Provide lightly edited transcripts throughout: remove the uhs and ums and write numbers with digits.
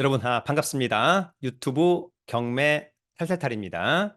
여러분, 반갑습니다. 유튜브 경매 탈탈탈입니다.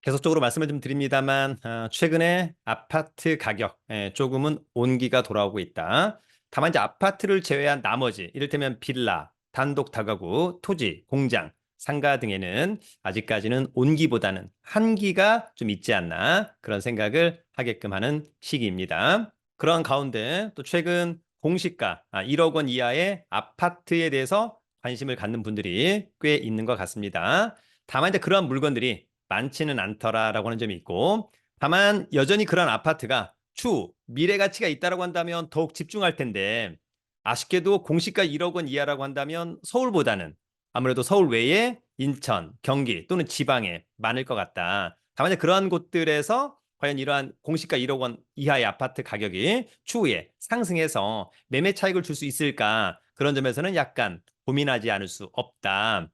계속적으로 말씀을 좀 드립니다만, 최근에 아파트 가격, 조금은 온기가 돌아오고 있다. 다만 이제 아파트를 제외한 나머지, 이를테면 빌라, 단독 다가구, 토지, 공장, 상가 등에는 아직까지는 온기보다는 한기가 좀 있지 않나, 그런 생각을 하게끔 하는 시기입니다. 그러한 가운데 또 최근 공시가 1억 원 이하의 아파트에 대해서 관심을 갖는 분들이 꽤 있는 것 같습니다. 다만 이제 그러한 물건들이 많지는 않더라라고 하는 점이 있고, 다만 여전히 그런 아파트가 추후 미래 가치가 있다라고 한다면 더욱 집중할 텐데, 아쉽게도 공시가 1억 원 이하라고 한다면 서울보다는 아무래도 서울 외에 인천, 경기 또는 지방에 많을 것 같다. 다만 이제 그러한 곳들에서 과연 이러한 공시가 1억 원 이하의 아파트 가격이 추후에 상승해서 매매 차익을 줄 수 있을까? 그런 점에서는 약간 고민하지 않을 수 없다.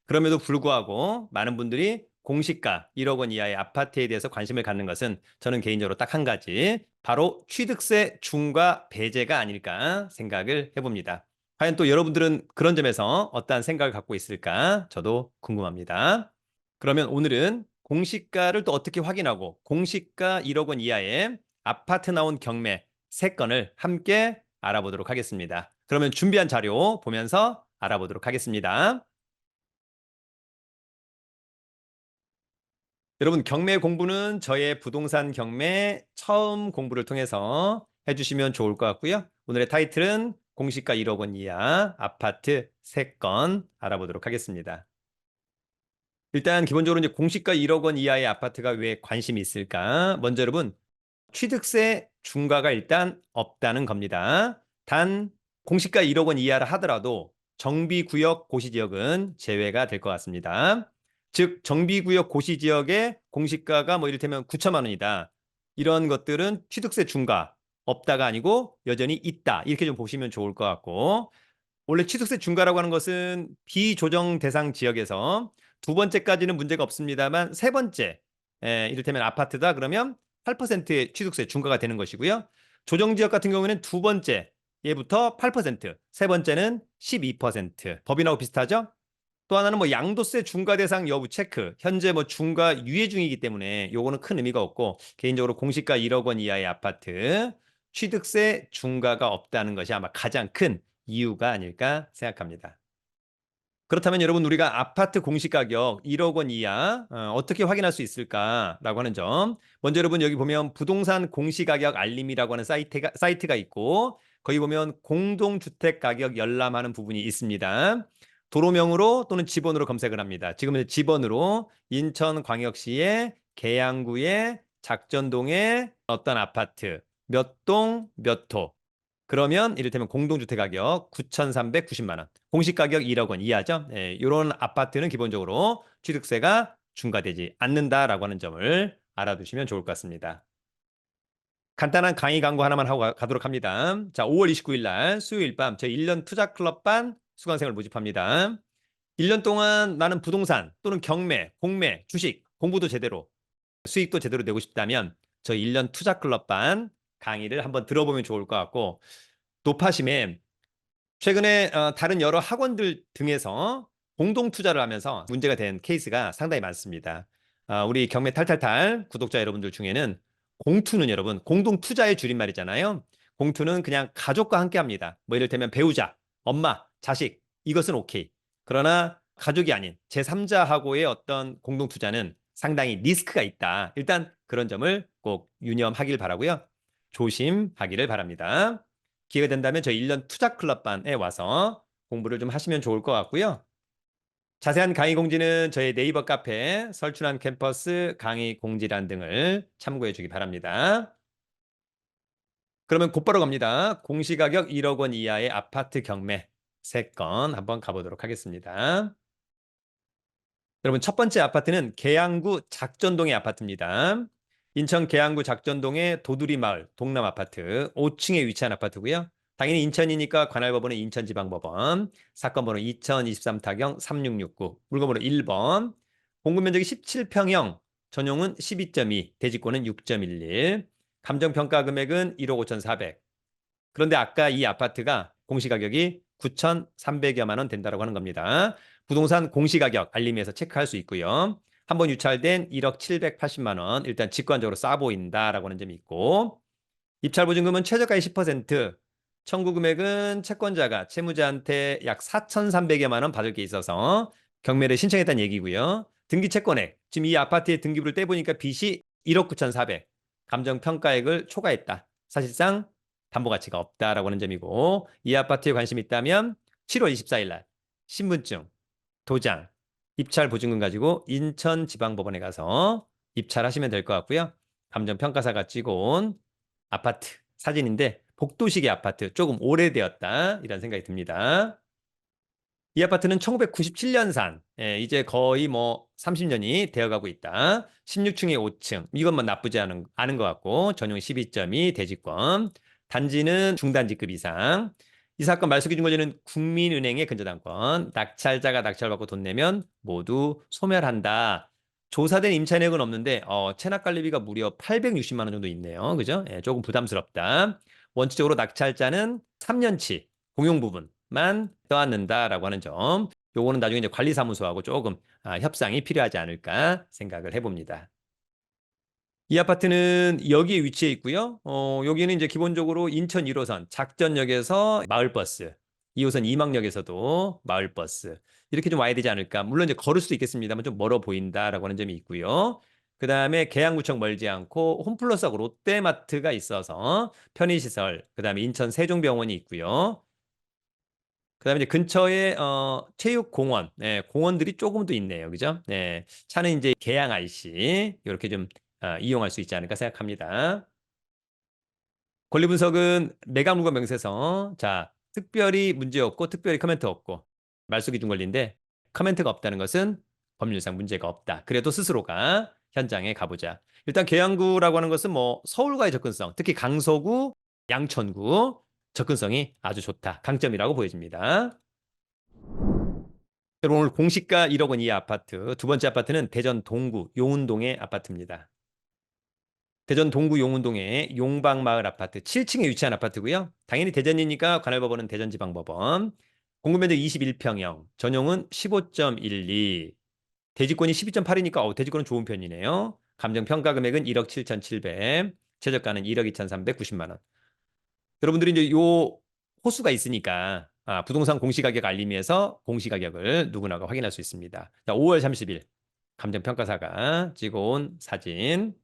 그럼에도 불구하고 많은 분들이 공시가 1억 원 이하의 아파트에 대해서 관심을 갖는 것은 저는 개인적으로 딱 한 가지, 바로 취득세 중과 배제가 아닐까 생각을 해봅니다. 과연 또 여러분들은 그런 점에서 어떠한 생각을 갖고 있을까? 저도 궁금합니다. 그러면 오늘은 공시가를 또 어떻게 확인하고 공시가 1억 원 이하의 아파트 나온 경매 3건을 함께 알아보도록 하겠습니다. 그러면 준비한 자료 보면서 알아보도록 하겠습니다. 여러분, 경매 공부는 저의 부동산 경매 처음 공부를 통해서 해주시면 좋을 것 같고요. 오늘의 타이틀은 공시가 1억 원 이하 아파트 3건 알아보도록 하겠습니다. 일단 기본적으로 이제 공시가 1억 원 이하의 아파트가 왜 관심이 있을까? 먼저 여러분, 취득세 중과가 일단 없다는 겁니다. 단 공시가 1억 원 이하라 하더라도 정비구역 고시지역은 제외가 될 것 같습니다. 즉 정비구역 고시지역의 공시가가 뭐 이를테면 9천만 원이다. 이런 것들은 취득세 중과 없다가 아니고 여전히 있다. 이렇게 좀 보시면 좋을 것 같고, 원래 취득세 중과라고 하는 것은 비조정 대상 지역에서 두 번째까지는 문제가 없습니다만 세 번째, 이를테면 아파트다 그러면 8%의 취득세 중과가 되는 것이고요. 조정 지역 같은 경우에는 두 번째 예부터 8%, 세 번째는 12%. 법인하고 비슷하죠? 또 하나는 뭐 양도세 중과 대상 여부 체크. 현재 뭐 중과 유예 중이기 때문에 요거는 큰 의미가 없고, 개인적으로 공시가 1억 원 이하의 아파트 취득세 중과가 없다는 것이 아마 가장 큰 이유가 아닐까 생각합니다. 그렇다면 여러분, 우리가 아파트 공시가격 1억 원 이하 어떻게 확인할 수 있을까라고 하는 점. 먼저 여러분, 여기 보면 부동산 공시가격 알림이라고 하는 사이트가 있고, 거기 보면 공동주택가격 열람하는 부분이 있습니다. 도로명으로 또는 지번으로 검색을 합니다. 지금 지번으로 인천광역시의 계양구의 작전동의 어떤 아파트 몇 동 몇 호, 그러면 이를테면 공동주택 가격 9,390만 원, 공시 가격 1억 원 이하죠. 이런 아파트는 기본적으로 취득세가 중과되지 않는다라고 하는 점을 알아두시면 좋을 것 같습니다. 간단한 강의 광고 하나만 하고 가도록 합니다. 자, 5월 29일 날 수요일 밤 저희 1년 투자 클럽반 수강생을 모집합니다. 1년 동안 나는 부동산 또는 경매, 공매, 주식 공부도 제대로, 수익도 제대로 내고 싶다면 저희 1년 투자 클럽반 강의를 한번 들어보면 좋을 것 같고, 노파심에 최근에 다른 여러 학원들 등에서 공동 투자를 하면서 문제가 된 케이스가 상당히 많습니다. 우리 경매 탈탈탈 구독자 여러분들 중에는 공투는 여러분 공동 투자의 줄임말이잖아요. 공투는 그냥 가족과 함께 합니다. 뭐 이를테면 배우자, 엄마, 자식, 이것은 오케이. 그러나 가족이 아닌 제3자하고의 어떤 공동 투자는 상당히 리스크가 있다. 일단 그런 점을 꼭 유념하길 바라고요. 조심하기를 바랍니다. 기회가 된다면 저희 1년 투자 클럽반에 와서 공부를 좀 하시면 좋을 것 같고요. 자세한 강의 공지는 저희 네이버 카페 설춘한 캠퍼스 강의 공지란 등을 참고해 주기 바랍니다. 그러면 곧바로 갑니다. 공시가격 1억 원 이하의 아파트 경매 3건 한번 가보도록 하겠습니다. 여러분, 첫 번째 아파트는 계양구 작전동의 아파트입니다. 인천 계양구 작전동의 도두리마을 동남 아파트 5층에 위치한 아파트고요. 당연히 인천이니까 관할법원은 인천지방법원, 사건 번호 2023타경 3669, 물건 번호 1번, 공급 면적이 17평형, 전용은 12.2, 대지권은 6.11, 감정평가 금액은 1억 5,400. 그런데 아까 이 아파트가 공시가격이 9,300여만 원 된다고 하는 겁니다. 부동산 공시가격 알림에서 체크할 수 있고요. 한번 유찰된 1억 780만 원 일단 직관적으로 싸 보인다라고 하는 점이 있고 입찰보증금은 최저가의 10%, 청구 금액은 채권자가 채무자한테 약 4,300여만 원 받을 게 있어서 경매를 신청했다는 얘기고요. 등기 채권액, 지금 이 아파트의 등기부를 떼보니까 빚이 1억 9,400, 감정평가액을 초과했다. 사실상 담보가치가 없다라고 하는 점이고 이 아파트에 관심 있다면 7월 24일 날 신분증, 도장, 입찰 보증금 가지고 인천지방법원에 가서 입찰하시면 될 것 같고요. 감정평가사가 찍어온 아파트 사진인데 복도식의 아파트 조금 오래되었다 이런 생각이 듭니다. 이 아파트는 1997년산 이제 거의 뭐 30년이 되어가고 있다. 16층에 5층 이것만 나쁘지 않은 것 같고 전용 12.2 대지권 단지는 중단지급 이상 이 사건 말소 기준 권리는 국민은행의 근저당권 낙찰자가 낙찰받고 돈 내면 모두 소멸한다. 조사된 임차인액은 없는데 체납관리비가 무려 860만 원 정도 있네요. 그죠? 조금 부담스럽다. 원칙적으로 낙찰자는 3년치 공용 부분만 떠안는다라고 하는 점. 요거는 나중에 이제 관리사무소하고 조금 협상이 필요하지 않을까 생각을 해봅니다. 이 아파트는 여기에 위치해 있고요. 여기는 이제 기본적으로 인천 1호선 작전역에서 마을버스, 2호선 이막역에서도 마을버스 이렇게 좀 와야 되지 않을까. 물론 이제 걸을 수도 있겠습니다만 좀 멀어 보인다라고 하는 점이 있고요. 그 다음에 계양구청 멀지 않고 홈플러스하고 롯데마트가 있어서 편의시설, 그 다음에 인천 세종병원이 있고요. 그 다음에 이제 근처에 체육공원, 공원들이 조금 더 있네요. 그죠? 네, 차는 이제 계양 IC 이렇게 좀 이용할 수 있지 않을까 생각합니다. 권리 분석은 매각물과 명세서. 자, 특별히 문제 없고 특별히 커멘트 없고 말소 기준 권리인데 커멘트가 없다는 것은 법률상 문제가 없다. 그래도 스스로가 현장에 가보자. 일단 계양구라고 하는 것은 뭐 서울과의 접근성, 특히 강서구, 양천구 접근성이 아주 좋다. 강점이라고 보여집니다. 여러분 오늘 공시가 1억 원 이하 아파트 두 번째 아파트는 대전 동구 용운동의 아파트입니다. 대전 동구 용운동의 용방마을 아파트 7층에 위치한 아파트고요. 당연히 대전이니까 관할법원은 대전지방법원. 공급면적 21평형, 전용은 15.12, 대지권이 12.8이니까 대지권은 좋은 편이네요. 감정평가 금액은 1억 7,700, 최저가는 1억 2,390만 원. 여러분들이 이제 요 호수가 있으니까 부동산 공시가격 알림에서 공시가격을 누구나가 확인할 수 있습니다. 자, 5월 30일 감정평가사가 찍어온 사진.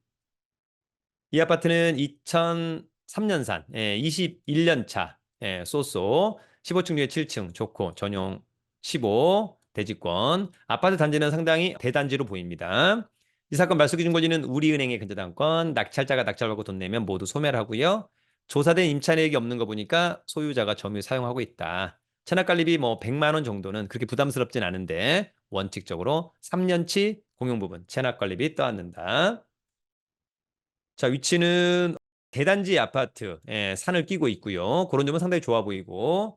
이 아파트는 2003년산 21년 차 쏘쏘 15층 중에 7층 좋고 전용 15 대지권 아파트 단지는 상당히 대단지로 보입니다. 이 사건 말소 기준 권리는 우리은행의 근저당권 낙찰자가 낙찰받고 돈 내면 모두 소멸하고요. 조사된 임차인에게 없는 거 보니까 소유자가 점유 사용하고 있다. 체납관리비 뭐 100만 원 정도는 그렇게 부담스럽진 않은데 원칙적으로 3년치 공용부분 체납관리비 떠안는다. 자, 위치는 대단지 아파트, 산을 끼고 있고요. 그런 점은 상당히 좋아 보이고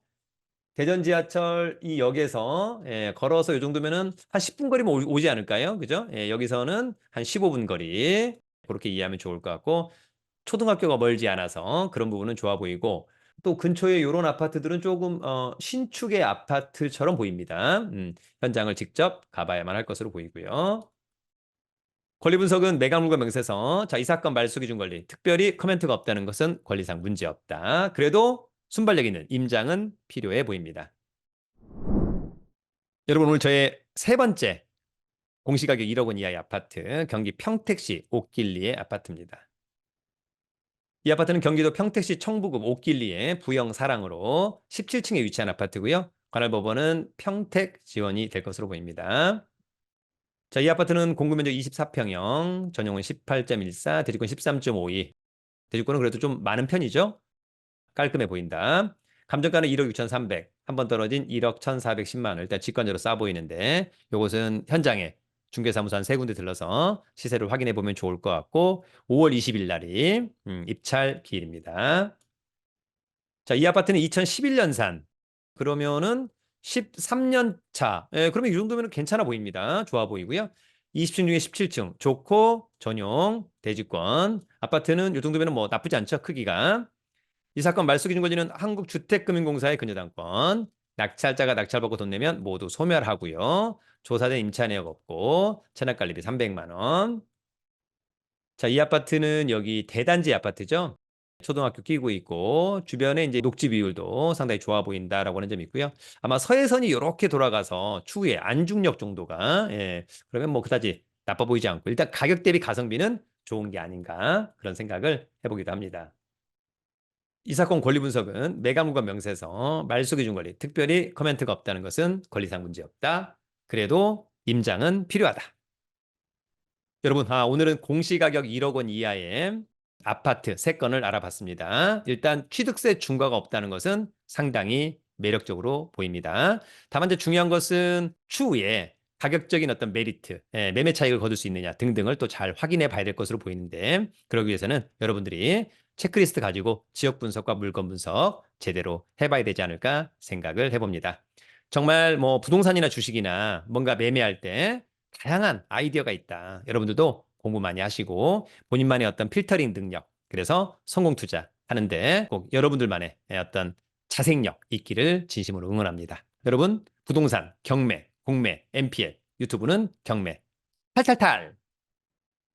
대전 지하철 이 역에서 걸어서 이 정도면은 한 10분 거리면 오지 않을까요? 그죠? 여기서는 한 15분 거리 그렇게 이해하면 좋을 것 같고 초등학교가 멀지 않아서 그런 부분은 좋아 보이고 또 근처에 이런 아파트들은 조금 신축의 아파트처럼 보입니다. 현장을 직접 가봐야만 할 것으로 보이고요. 권리 분석은 매각물과 명세서. 자, 이 사건 말소 기준 권리. 특별히 커멘트가 없다는 것은 권리상 문제 없다. 그래도 순발력 있는 임장은 필요해 보입니다. 여러분 오늘 저의 세 번째 공시가격 1억 원 이하의 아파트 경기 평택시 옥길리의 아파트입니다. 이 아파트는 경기도 평택시 청부급 옥길리의 부영 사랑으로 17층에 위치한 아파트고요. 관할법원은 평택 지원이 될 것으로 보입니다. 자, 이 아파트는 공급면적 24평형, 전용은 18.14, 대지권 13.52. 대지권은 그래도 좀 많은 편이죠? 깔끔해 보인다. 감정가는 1억 6,300, 한 번 떨어진 1억 1,410만 원. 일단 직관적으로 싸 보이는데 이것은 현장에 중개사무소 한 세 군데 들러서 시세를 확인해 보면 좋을 것 같고 5월 20일 날이 입찰 기일입니다. 자, 이 아파트는 2011년산. 그러면은 13년 차. 그러면 이 정도면 괜찮아 보입니다. 좋아 보이고요. 20층 중에 17층. 좋고 전용 대지권. 아파트는 이 정도면 뭐 나쁘지 않죠. 크기가. 이 사건 말소 기준 권리는 한국주택금융공사의 근저당권. 낙찰자가 낙찰받고 돈 내면 모두 소멸하고요. 조사된 임차 내역 없고 체납관리비 300만 원. 자, 이 아파트는 여기 대단지 아파트죠. 초등학교 끼고 있고 주변에 이제 녹지 비율도 상당히 좋아 보인다라고 하는 점이 있고요. 아마 서해선이 이렇게 돌아가서 추후에 안중역 정도가 그러면 뭐 그다지 나빠 보이지 않고 일단 가격 대비 가성비는 좋은 게 아닌가 그런 생각을 해보기도 합니다. 이 사건 권리 분석은 매각물건 명세서, 말소기준 권리, 특별히 코멘트가 없다는 것은 권리상 문제 없다. 그래도 임장은 필요하다. 여러분, 오늘은 공시가격 1억 원 이하의 아파트 3건을 알아봤습니다. 일단 취득세 중과가 없다는 것은 상당히 매력적으로 보입니다. 다만 이제 중요한 것은 추후에 가격적인 어떤 메리트, 매매 차익을 거둘 수 있느냐 등등을 또 잘 확인해 봐야 될 것으로 보이는데 그러기 위해서는 여러분들이 체크리스트 가지고 지역 분석과 물건 분석 제대로 해봐야 되지 않을까 생각을 해봅니다. 정말 뭐 부동산이나 주식이나 뭔가 매매할 때 다양한 아이디어가 있다. 여러분들도 공부 많이 하시고 본인만의 어떤 필터링 능력, 그래서 성공 투자 하는데 꼭 여러분들만의 어떤 자생력 있기를 진심으로 응원합니다. 여러분, 부동산, 경매, 공매, MPL, 유튜브는 경매. 탈탈탈!